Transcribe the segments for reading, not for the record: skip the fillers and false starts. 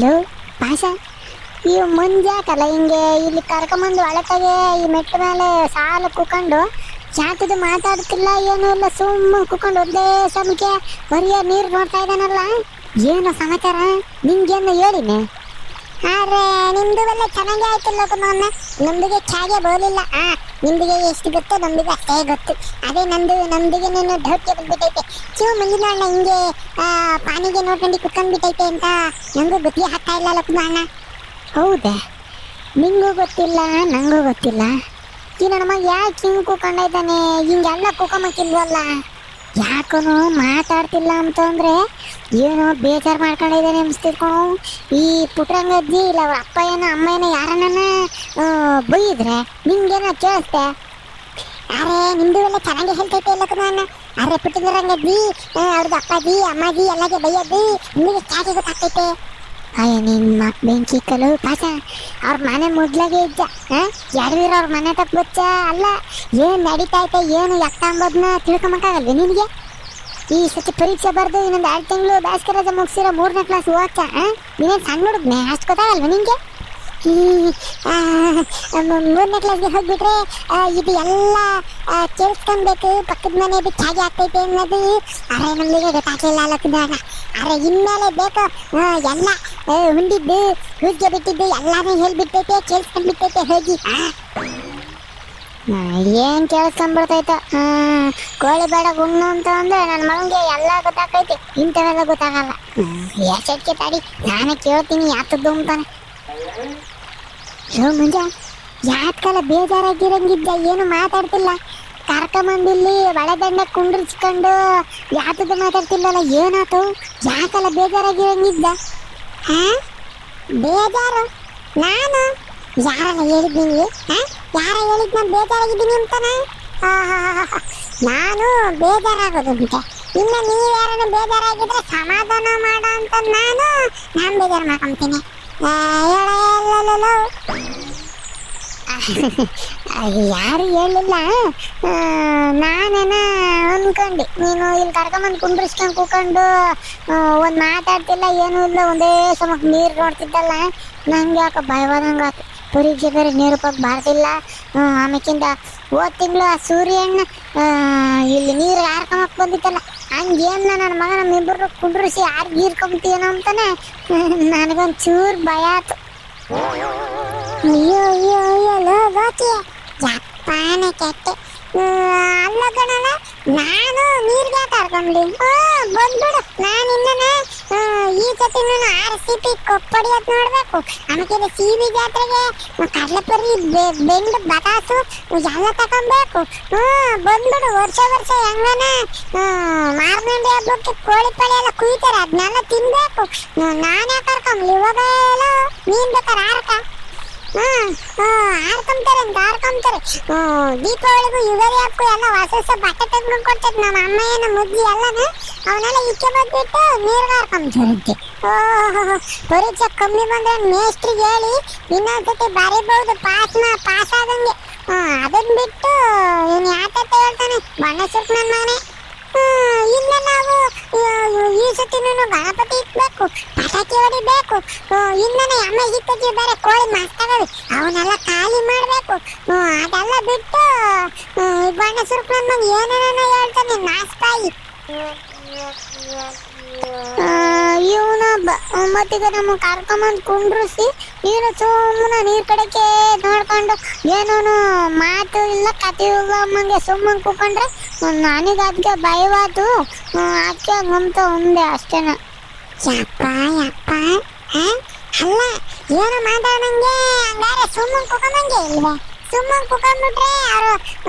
Low ಪಾಸ ಇವು ಮುಂಜಾಕಲ್ಲ ಹಿಂಗೆ ಇಲ್ಲಿ ಕರ್ಕೊಂಬಂದು ಒಳತಾಗೆ ಈ ಮೆಟ್ಟ ಮೇಲೆ ಸಾಲು ಕುಕೊಂಡು ಯಾಕದು ಮಾತಾಡ್ತಿಲ್ಲ ಏನೂ ಇಲ್ಲ ಸುಮ್ಮ ಕುಕೊಂಡು ಒಂದೇ ಸಮಕ್ಕೆ ಬರಿಯ ನೀರು ನೋಡ್ತಾ ಇದ್ದಾನಲ್ಲ. ಏನು ಸಮಾಚಾರ ನಿಂಗೇನು ಹೇಳಿನೆ? ಆದ್ರೆ ನಿಮ್ದು ಎಲ್ಲ ಚೆನ್ನಾಗಿ ಆಯ್ತಿಲ್ಲ ಕುಮಾರಣ್ಣ. ನಮ್ದಿಗೆ ಚಾಗೆ ಬೋಲಿಲ್ಲ. ನಿಮ್ದಿಗೆ ಎಷ್ಟು ಗೊತ್ತೋ ನಮ್ದಿಗೆ ಅಷ್ಟೇ ಗೊತ್ತು. ಅದೇ ನಮ್ದಿಗೆ ನೀನು ಢೋಟ್ಗೆ ಬಂದ್ಬಿಟ್ಟೈತೆ. ಮುಂದಿನ ಅಣ್ಣ ಹಿಂಗೆ ಪಾನಿಗೆ ನೋಡ್ಕೊಂಡು ಕುತ್ಕೊಂಡ್ಬಿಟ್ಟೈತೆ ಅಂತ ನಂಗೂ ಗೊತ್ತಿ ಹಾಕ್ತಾ ಇಲ್ಲ ಕುಮಾರಣ್ಣ. ಹೌದಾ? ನಿಂಗೂ ಗೊತ್ತಿಲ್ಲ ನಂಗೂ ಗೊತ್ತಿಲ್ಲ. ಈ ನನ್ನ ಮಗ ಯಾಕೆ ಹಿಂಗೆ ಕೂಕೊಂಡಿದ್ದಾನೆ? ಹಿಂಗೆಲ್ಲ ಕೂಕೊಂಬಕ್ಕಿಲ್ವಲ್ಲ. ಯಾಕನು ಮಾತಾಡ್ತಿಲ್ಲ ಅಂತಂದ್ರೆ ಏನೋ ಬೇಜಾರು ಮಾಡ್ಕೊಂಡಿದ್ದಾನೆ ಅನ್ಸ್ತಿರ್ಕೊ. ಈ ಪುಟ್ರಂಗಜ್ಜಿ ಇಲ್ಲ ಅವ್ರ ಅಪ್ಪ ಏನೋ ಅಮ್ಮ ಏನೋ ಯಾರನ್ನ ಬೈದ್ರೆ ನಿಂಗೇನೋ ಕೇಳಿಸ್ತೆ? ಅರೆ ನಿಮ್ದು ಎಲ್ಲ ಚೆನ್ನಾಗಿ ಹೇಳ್ತೈತೆ ಎಲ್ಲ ಕುಮಾರಣ್ಣ. ಅರೆ ಪುಟ್ಟರಂಗಜ್ಜಿ ಅವ್ರದ್ದು ಅಪ್ಪಾಜಿ ಅಮ್ಮಾಜಿ ಎಲ್ಲಗೆ ಬೈಯೋದು ನಿಮಗೆ ಚಾಟಿ ಗೊತ್ತಾಗ್ತೈತೆ. ಅಯ್ಯ ನಿಮ್ಮ ಬೆಂಕಿ ಕಲು ಪಾಸ ಅವ್ರ ಮನೆ ಮೊದ್ಲಾಗೆ ಇದ್ದ. ಯಾರಿವ್ರ ಅವ್ರ ಮನೆ ತಕ್ಕ ಬಚ್ಚ ಅಲ್ಲ. ಏನು ನಡೀತಾ ಐತೆ ಏನು ಯಾಕ ಅಂಬೋದನ್ನ ತಿಳ್ಕೊಂಬಕ್ಕಾಗಲ್ವ ನಿನಗೆ? ಈ ಸತಿ ಪರೀಕ್ಷೆ ಬರೆದು ಇನ್ನೊಂದು 2 ತಿಂಗಳು ಬೇಸಿಗೆ ರಜೆ ಮುಗಿಸಿರೋ 3ನೇ ಕ್ಲಾಸ್ ಓದ್ತಾ ನೀನೇನು ಸಣ್ಣ ಹುಡುಗ್ನೆ ಅಷ್ಟು ಗೊತ್ತಾಗಲ್ವ ನಿನಗೆ? 3ನೇ ಕ್ಲಾಸ್ಗೆ ಹೋಗ್ಬಿಟ್ರೆ ಇದು ಎಲ್ಲ ಕೇಳಿಸ್ಕೊಬೇಕು. ಪಕ್ಕದ ಮನೆ ಬಿಟ್ಟು ಹಾಗೆ ಆಗ್ತೈತೆ ಅನ್ನೋದು ಅರೆ ನಮ್ಗೆ ಗೊತ್ತಾಗಲಿಲ್ಲ ಅಲ್ಲಕ್ಕಿದಾಗ. ಅರೆ ಇನ್ಮೇಲೆ ಬೇಕು ಎಲ್ಲ ಹುಂಡಿದ್ದು ಹೂಜ್ಗೆ ಬಿಟ್ಟಿದ್ದು ಎಲ್ಲಾನು ಹೇಳ್ಬಿಟ್ಟೈತೆ ಕೇಳಿಸ್ಕೊಂಡ್ಬಿಟ್ಟೈತೆ ಹೋಗಿ. ಏನು ಕೇಳಿಸ್ಕೊಂಡ್ಬಿಡ್ತೈತ. ಕೋಳಿ ಬೇಡ ಗುಣ್ಣು ಅಂತ ಅಂದ್ರೆ ನನ್ನ ಮಗನಿಗೆ ಎಲ್ಲ ಗೊತ್ತಾಗ್ತೈತೆ, ಇಂಥವೆಲ್ಲ ಗೊತ್ತಾಗಲ್ಲ. ಎಷ್ಟಕ್ಕೆ ತಡಿ ನಾನೇ ಕೇಳ್ತೀನಿ ಯಾತದ್ದು ಅಂತಾನೆ. ಮುಂಜ ಯಾತ್ಕಲ ಬೇಜಾರಾಗಿರಂಗಿದ್ದ ಏನು ಮಾತಾಡ್ತಿಲ್ಲ. ಕರ್ಕೊಂಬಂದಿಲ್ಲಿ ಒಳದಂಡೆ ಕುಂಡ್ರಿಸ್ಕೊಂಡು ಯಾತದ್ದು ಮಾತಾಡ್ತಿಲ್ಲಲ್ಲ, ಏನಾಯ್ತು? ಯಾಕಲ್ಲ ಬೇಜಾರಾಗಿರಂಗಿದ್ದ? ಬೇಜಾರು ನಾನು ಯಾರನ್ನ ಹೇಳಿದ್ ನಿಮಗೆ? ಯಾರ ಹೇಳಿದ್ ನಾನು ಬೇಜಾರಾಗಿದ್ದೀನಿ ಅಂತಾನೆ? ನಾನು ಬೇಜಾರಾಗೋದು ಅಂತೆ. ಇನ್ನು ನೀವು ಯಾರನ್ನ ಬೇಜಾರಾಗಿದ್ರೆ ಸಮಾಧಾನ ಮಾಡೋ ಅಂತ ನಾನು ಬೇಜಾರು ಮಾಡ್ಕೊಂತೀನಿ. ಯಾರು ಹೇಳಿಲ್ಲ. ನಾನೇನ ಅನ್ಕೊಂಡು ನೀನು ಇಲ್ಲಿ ಕರ್ಕೊಂಬಂದು ಕುಂಡ್ರಿಸ್ಕೊಂಡು ಕೂಕೊಂಡು ಒಂದು ಮಾತಾಡ್ತಿಲ್ಲ ಏನೂ ಇಲ್ಲ, ಒಂದೇ ಸಮಕ್ಕೆ ನೀರು ನೋಡ್ತಿದ್ದಲ್ಲ. ನಂಗೆ ಯಾಕೆ ಭಯವಾದಂಗೆ ಆಯ್ತು. ಪರೀಕ್ಷೆ ಬೇರೆ ನೀರುಪಾಗಿ ಬಾರ್ತಿಲ್ಲ. ಆಮೇಕಿಂದ ಹೋದ ತಿಂಗಳು ಆ ಸೂರ್ಯಣ್ಣ ಇಲ್ಲಿ ನೀರು ಹಾರ್ಕೊಂಬಕ್ಕೆ ಬಂದಿತ್ತಲ್ಲ, ಹಂಗೇನು ನನ್ನ ಮಗ ನಮ್ಮಿಬ್ಬರು ಕುಂಡ್ರಿಸಿ ಯಾರು ಗೀರ್ಕೊಂತೀನೋ ಅಂತಾನೆ ನನಗೊಂದು ಚೂರು ಭಯ ಆಯ್ತು. ಅಯ್ಯೋ ಅಯ್ಯೋ ಅಯ್ಯೋ ಲೋ ಗೋಚಿ ಜಪ್ಪಾನೆ ಕೆಟ್ಟೆ. ಅಲ್ಲ ಕಣಣ್ಣ, ನಾನು ನೀರಿಗೆ ಕರ್ಕೊಂಡ್ಲಿ ಬಂದ್ಬಿಡು. ನಾನು ಇನ್ನೇನ ಈ ಸತಿ ನಾನು RCP ಕೊಪ್ಪಡಿಯೋದು ನೋಡ್ಬೇಕು. ಆಮೇಲೆ CB ಜಾತ್ರೆಗೆ ಕಡಲೆಪುರಿ ಬೆಂಡು ಬಟಾಸು ಎಲ್ಲ ತಗೊಬೇಕು. ಬಂದ್ಬಿಡು. ವರ್ಷ ಹೆಂಗನ ಮಾರ್ಗಂಡಿ ಹಬ್ಬಕ್ಕೆ ಕೋಳಿ ಪಳಿ ಎಲ್ಲ ಕುಯ್ತಾರೆ, ಅದನ್ನೆಲ್ಲ ತಿನ್ಬೇಕು. ನಾನೇ ಕರ್ಕೊಂಬ್ಲಿ ಇವಾಗ ಎಲ್ಲ ನೀನ್ ಬೇಕಾರೆ ಆರ್ಕೊಂತಾರೆ. ದೀಪಾವಳಿಗೂ ಯುಗಾದಿ ಹಬ್ಬಕ್ಕೂ ಎಲ್ಲ ಹೊಸ ಬಟ್ಟೆ ತೆಗೆದುಕೊಂಡು ಕೊಡ್ತೈತೆ ನಮ್ಮ ಅಮ್ಮ ಏನೋ ಮುದ್ದಿ ಎಲ್ಲನ ಅವನ್ನೆಲ್ಲ ಇಕ್ಕೆ ಬಂದ್ಬಿಟ್ಟು ನೀರ್ಗೆ ಹಾರ್ಕೊಂತಾರೆ. ಪರೀಕ್ಷೆ ಕಮ್ಮಿ ಬಂದ್ರೆ ಮೇಸ್ಟ್ರಿಗೆ ಹೇಳಿ ಇನ್ನೊಂದ್ಸತಿ ಬರೀಬಹುದು ಪಾಸ್ ಆದಂಗೆ. ಅದನ್ನ ಬಿಟ್ಟು ಇವ್ನು ಯಾತತ್ತೆ ಹೇಳ್ತಾನೆ ಬಣ್ಣ ಸುರ್ಕ್ ನನ್ನ ಮಗನೇ. ಇನ್ನು ನಾವು ಈ ಸತಿ ಗಣಪತಿ ಇಟ್ಬೇಕು, ಪಟಾಕಿ ಹೊಡಿಬೇಕು. ಇನ್ನೇ ಅಮ್ಮ ಇತ್ತೀಚೆಗೆ ಬೇರೆ ಕೋಳಿ ಮಾಸ್ತಾಗವೆ, ಅವನ್ನೆಲ್ಲ ಖಾಲಿ ಮಾಡಬೇಕು. ಅದೆಲ್ಲ ಬಿಟ್ಟು ಬಣ್ಣ ಸುರ್ಕ್ ನನ್ನ ಮಗ ಏನೇನೋ ಹೇಳ್ತಾನೆ ನಾಸ್ತಾಯಿ. ಇವನ ಮತ್ತೀಗ ನಮ್ಮ ಕರ್ಕೊಂಬಂದು ಕುಂಡ್ರಿಸಿ ನೀನು ಸುಮ್ಮನೆ ನೀರು ಕಡೆಗೆ ನೋಡ್ಕೊಂಡು ಏನೋನು ಮಾತು ಇಲ್ಲ ಕತೆ ಇಲ್ಲ ಅಮ್ಮಂಗೆ ಸುಮ್ಮನೆ ಕೂಕೊಂಡ್ರೆ ನನಗೆ ಅದಕ್ಕೆ ಭಯವಾತು. ಅದಕ್ಕೆ ಗುಂತ ಉಂಡೆ ಅಷ್ಟೇನ. ಯಪ್ಪ ಅಲ್ಲ ಏನು ಮಾತಾಡಂಗೆ ಹಂಗಾರೆ ಸುಮ್ಮನೆ ಕೂಕೊಂಬಂಗೆ ಇಲ್ವೇ? ಸುಮ್ಮನೆ ಕೂಕೊಂಡ್ಬಿಟ್ರೆ ಅವರು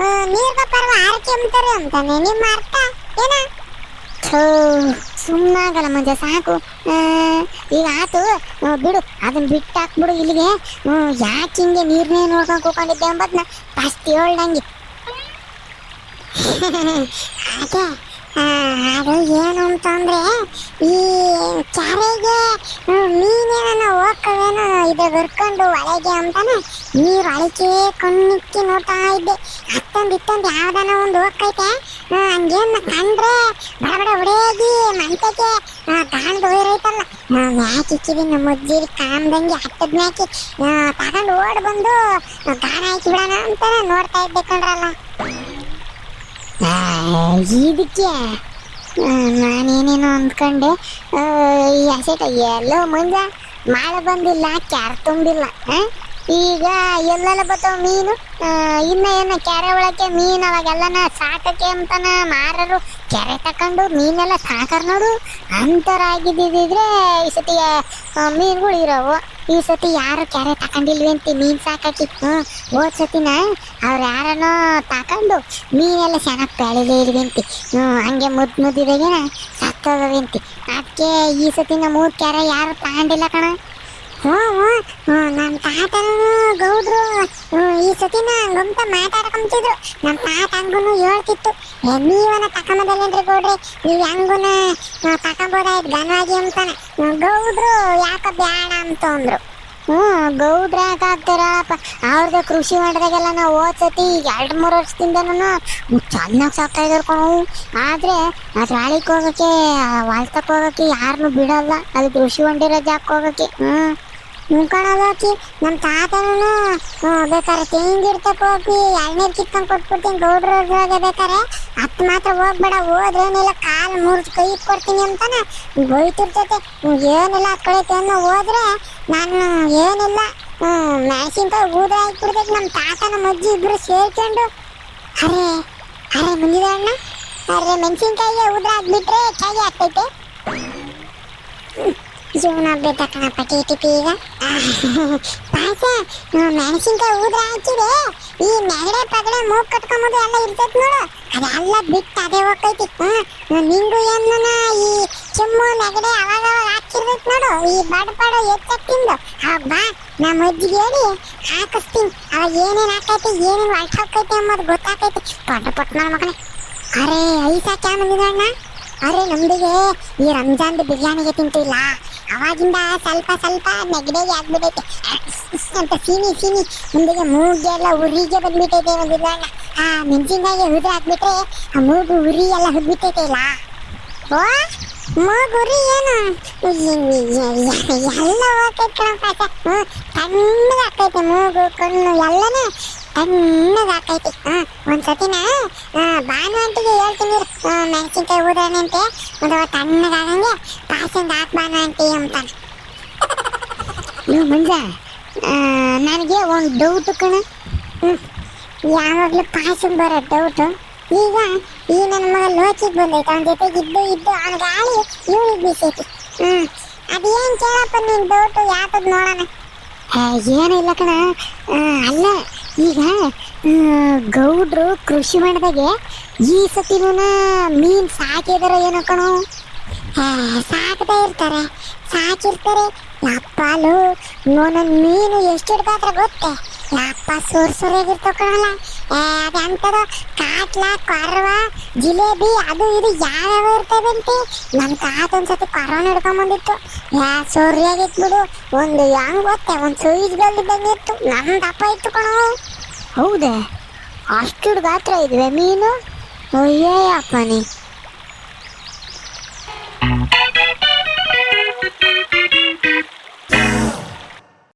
ನೀರ್ಗ ಪರ್ವ ಆರಕೆ ಅಂತಾರೆ ಅಂತಾನೆ ನಿಮ್ಮ ಅರ್ಥ ಏನ? ಸುಮ್ಮನಾಗಲ್ಲ ಮಂಜ ಸಾಕು. ಈಗ ಆತು ಬಿಡು, ಅದನ್ನ ಬಿಟ್ಟಾಕ್ಬಿಡು ಇಲ್ಲಿಗೆ. ಯಾಕೆ ಹಿಂಗೆ ನೀರ್ನೇ ನೋಡ್ಕೊಂಡು ಕೂಕೊಂಡಿದ್ದೆ ಅಂಬದ್ನ ಫಸ್ಟ್ ಹೇಳ್ದಂಗೆ. ಅದೇ ಅದು ಏನು ಅಂತಂದ್ರೆ ಈ ಕೆರೆಗೆ ಮೀನೇನ ಹೋಗ್ಕವೇನೋ ಇದೆ ಬರ್ಕೊಂಡು ಒಳಗೆ ಅಂತಾನೆ ನೀರು ಅಳಿಕೆ ಕಣ್ಣಿಕ್ಕಿ ನೋಡ್ತಾ ಇದ್ದೆ. ಇತ್ತೊಂದು ಯಾವ್ದಾನ ಒಂದು ಹೋಗ್ತೈತೆ, ಹಂಗೇನ ಕಂಡ್ರೆ ಬಡ ಹೊಡೆಯಾಗಿ ಮಂಟಕ್ಕೆ ಗಾಣದ ವೈರೈತಲ್ಲ ಮ್ಯಾಕ್ ಇಕ್ಕಿದೀನಿ ನಮ್ಮ ಅಜ್ಜಿರಿ ಕಾಮ್ದಂಗೆ ಹತ್ತದ ಮ್ಯಾಕಿ ತಗೊಂಡು ಓಡ್ ಬಂದು ಗಾಣ ಹಾಕಿ ಬಿಡೋಣ ಅಂತ ನೋಡ್ತಾ ಇದ್ದೆ ಕಣ್ರಲ್ಲ. ಇದಕ್ಕೆ ನಾನೇನೇನೋ ಅಂದ್ಕೊಂಡೆ. ಈ ಹಸೆಟ ಎಲ್ಲೋ ಮುಂಜ ಮಳೆ ಬಂದಿಲ್ಲ, ಕ್ಯಾರ ತುಂಬಿಲ್ಲ. ಈಗ ಎಲ್ಲೆಲ್ಲ ಬರ್ತಾವ ಮೀನು. ಇನ್ನ ಏನ ಕೆರೆ ಒಳಕ್ಕೆ ಮೀನು ಅವಾಗೆಲ್ಲನ ಸಾಕಕ್ಕೆ ಅಂತಾನ ಮಾರರು ಕೆರೆ ತಕೊಂಡು ಮೀನೆಲ್ಲ ಸಾಕರ್ ನೋಡು. ಅಂತರ ಆಗಿದ್ದಿದ್ರೆ ಈ ಸತಿ ಮೀನುಗಳು ಇರೋವು. ಈ ಸತಿ ಯಾರು ಕೆರೆ ತಕೊಂಡಿಲ್ವಂತಿ ಮೀನ್ ಸಾಕಿ. ಹೋದ್ ಸತಿನ ಅವ್ರು ಯಾರನೋ ತಕೊಂಡು ಮೀನೆಲ್ಲ ಚೆನ್ನಾಗಿ ಬೆಳೆದೇ ಇಲ್ವಂತಿ. ಹಂಗೆ ಮುದ್ದಿದಾಗೇನ ಸತ್ತೋಗವಂತಿ. ಅದಕ್ಕೆ ಈ ಸತಿ ನಮ್ಮ ಊರ್ ಕೆರೆ ಯಾರು ತಗೊಂಡಿಲ್ಲ ಕಣ. ನಮ್ಮ ತಾತನು ಗೌಡ್ರು ಈ ಸತಿನ ಗಂತ ಮಾತಾಡ್ಕೊಂತಿದ್ರು. ನಮ್ಮ ತಾತ ಹಂಗೂ ಹೇಳ್ತಿತ್ತು, ನೀವನ ತಕೊಂಬದಲ್ಲೇನ್ರಿ ಗೌಡ್ರಿ, ನೀವು ಹಂಗುನ ತಕೊಂಬೋದಾಯ್ತು ಘನವಾಗಿ ಅಂತಾನೆ. ಗೌಡ್ರು ಯಾಕ ಬೇಡ ಅಂತ ಅಂದ್ರು. ಗೌಡ್ರ ಯಾಕೆ ಆಗ್ತಾರಪ್ಪ, ಅವ್ರದ್ದು ಕೃಷಿ ಮಾಡಿದಾಗೆಲ್ಲ ನಾವು ಓದ್ಸತಿ ಈಗ 2-3 ವರ್ಷದಿಂದನೂ ಚೆನ್ನಾಗಿ ಸಾಕ್ತಾ ಇದ್ರು ಕಣವು. ಆದರೆ ಅದು ರಾಳಿಗೆ ಹೋಗೋಕ್ಕೆ ಹೊಲ್ತಕ್ಕೆ ಹೋಗೋಕ್ಕೆ ಯಾರನ್ನೂ ಬಿಡಲ್ಲ. ಅದು ಕೃಷಿ ಹೊಂಡಿರೋ ಜಾಗಕ್ಕೆ ಹೋಗೋಕ್ಕೆ ಮುನ್ಕೊಂಡೋಗಿ ನಮ್ಮ ತಾತನೂ ಬೇಕಾರೆ ತೆಂಗಿರ್ತಕ್ಕೆ ಹೋಗಿ ಎಳ್ನೀರು ಕಿತ್ಕೊಂಡು ಕೊಟ್ಬಿಡ್ತೀನಿ ಗೌಡ್ರಿಗೆ. ಬೇಕಾರೆ ಹತ್ತು ಮಾತ್ರ ಹೋಗ್ಬೇಡ, ಹೋದ್ರೇನಿಲ್ಲ ಕಾಲು ಮುರಿದು ಕೈ ಕೊಡ್ತೀನಿ ಅಂತಾನೆ ಬೈತಿರ್ತೈತೆ. ಏನಿಲ್ಲ ಆ ಕಡೆ ತೆನ್ನ ಹೋದ್ರೆ ನಾನು ಏನಿಲ್ಲ ಮೆಣಸಿನ್ಕಾಯಿ ಊದ ಹಾಕ್ಬಿಡ್ತೈತೆ. ನಮ್ಮ ತಾತನ ಮಜ್ಜಿ ಇಬ್ರು ಸೇರ್ಕೊಂಡು ಅರೆ ಅರೆ ಮುಂದಿದ ಅಣ್ಣ, ಅರೆ ಮೆಣಸಿನ್ಕಾಯಿಗೆ ಊದ್ರ ಹಾಕ್ಬಿಟ್ರೆ ಕೈ ಆಗ್ತೈತೆ. ಜೀವನ ಬೇಕಣಪ್ಪ ಟಿಪಿ. ಈಗ ಪಾಯಸ ಮೆಣಸಿನ್ಕಾಯಿ ಊದ್ರ ಹಾಕಿದೆ, ಈ ನೆಗಡೆ ಪಗಡೆ ಮೂಗ್ ಕಟ್ಕೊಂಬೋದು ಎಲ್ಲ ಇರ್ತೈತಿ ನೋಡು, ಅದೆಲ್ಲ ಬಿಟ್ಟು ಅದೇ ಹೋಗ್ತೈತಿ. ನಿಂಗು ಏನ ಈ ಕೆಮ್ಮು ನೆಗಡೆ ಅವಾಗ ಹಾಕಿರ್ತೈತಿ ನೋಡು, ಈ ಬಡಪಾಡು ಹೆಚ್ಚಾಗಿ ತಿಂದು ಅವಾಗ ಬಾ ನಮ್ಮ ಅಜ್ಜಿಗೆ ಹೇಳಿ ಹಾಕಿಸ್ತೀನಿ. ಅವಾಗ ಏನೇನು ಹಾಕೈತಿ ಏನೇನು ಹೊಲ್ಟ ಹೋಗ್ತೈತಿ ಅನ್ನೋದು ಗೊತ್ತಾಕೈತಿ. ಪಟ್ಟ ನನ್ನ ಮಗನೇ. ಅರೆ ಐಸಾ ಕ್ಯಾ ಬಂದಿದೆ ಅಣ್ಣ. ಅರೆ ನಮ್ದಿಗೆ ಈ ರಂಜಾನ್ದು ಬಿರಿಯಾನಿಗೆ ತಿಂತಿಲ್ಲ, ಅವಾಗಿಂದ ಸ್ವಲ್ಪ ಸ್ವಲ್ಪ ನೆಗಡೆಗೆ ಆಗ್ಬಿಟ್ಟೈತೆ ಅಂತ ಸೀನಿ ಮುಂದಿಗೆ ಮೂಗೆಲ್ಲ ಉರಿಗೆ ಬಂದ್ಬಿಟ್ಟೈತೆ ಒಂದಿಲ್ಲ. ಆ ಮೆಣಸಿನ್ಕಾಯಿಗೆ ಹುದ್ರ ಹಾಕ್ಬಿಟ್ರೆ ಆ ಮೂಗು ಉರಿ ಎಲ್ಲ ಹುಡ್ಬಿಟ್ಟೈತೆ ಇಲ್ಲ. ಓ ಮೂಗು ಉರಿ ಏನು ಎಲ್ಲ ಹೋಗ್ತೈತೆ ಕಣಪ್ಪ. ತಣ್ಣಗೆ ಹಾಕೈತೆ ಮೂಗು ಕಣ್ಣು ಎಲ್ಲನೇ ತಣ್ಣಗೆ ಹಾಕೈತಿ. ಒಂದ್ಸತಿನ ಭಾನು ಅಂಟಿಗೆ ಹೇಳ್ತೀನಿ ಮೆಣಸಿನ್ಕಾಯಿ ಊದ್ರಣೆ ಒಂದು ತಣ್ಣಗಾಗಂಗೆ ಪಾಯಸಂದ ಹಾಕ್ಬಾನು ಅಂಟಿ ಅಂತಾನೆ. ನೀವು ಮುಂಜ ನನಗೆ ಒಂದು ಡೌಟು ಕಣ. ಯಾವಾಗಲೂ ಪಾಯಸಂದು ಬರೋ ಡೌಟು. ಈಗ ಈ ನನ್ನ ಮಗ ಲೋಚಿಗೆ ಬಂದೈತೆ, ಅವನ ಜೊತೆಗೆ ಇದ್ದು ಅವನ ಗಾಳಿ ಇವನಿಗೆ ಬೀಸೈತಿ. ಅದೇನು ಕೇಳಪ್ಪ ನೀನು ಡೌಟು ಯಾಕದ್ ನೋಡೋಣ. ಏನಿಲ್ಲ ಕಣ. ಅಲ್ಲ ಈಗ ಗೌಡ್ರು ಕೃಷಿ ಮಾಡಿದಾಗೆ ಈ ಸತಿನೂ ಮೀನು ಸಾಕಿದಾರ ಏನೋ ಕಣೋ. ಸಾಕ್ತಾ ಇರ್ತಾರೆ, ಸಾಕಿರ್ತಾರೆ. ಅಪ್ಪಲು ಒಂದೊಂದು ಮೀನು ಎಷ್ಟು ಹಿಡ್ದಾತ್ರ ಗೊತ್ತೇ, ಅಪ್ಪ ಸೊರ್ಸೊರೆಯಾಗಿರ್ತಾವ ಕಣಲ್ಲ. ಅದಂತದ ಕಾಟ್ಲ ಕೊರ್ವ ಜಿಲೇಬಿ ಅದು ಇದು ಯಾವ್ಯಾವ ಇರ್ತದಂತೆ. ನಮ್ಮ ತಾತ ಒಂದ್ಸತಿ ಕೊರ್ವನ ಹಿಡ್ಕೊಂಬಂದಿತ್ತು, ಸೊರ್ಯಾಗಿತ್ತು ಬಿಡು. ಒಂದು ಹೆಂಗ್ ಗೊತ್ತೆ, ಒಂದು ಸೈಜ್ಗಳಿದ್ದಂಗೆ ಇತ್ತು, ನಮ್ಮ ದಪ್ಪ ಇತ್ತು ಕಣೋ. ಹೌದಾ, ಅಷ್ಟು ಗಾತ್ರ ಇದ್ವೆ ಮೀನು? ಅಯ್ಯಪ್ಪ ನೀ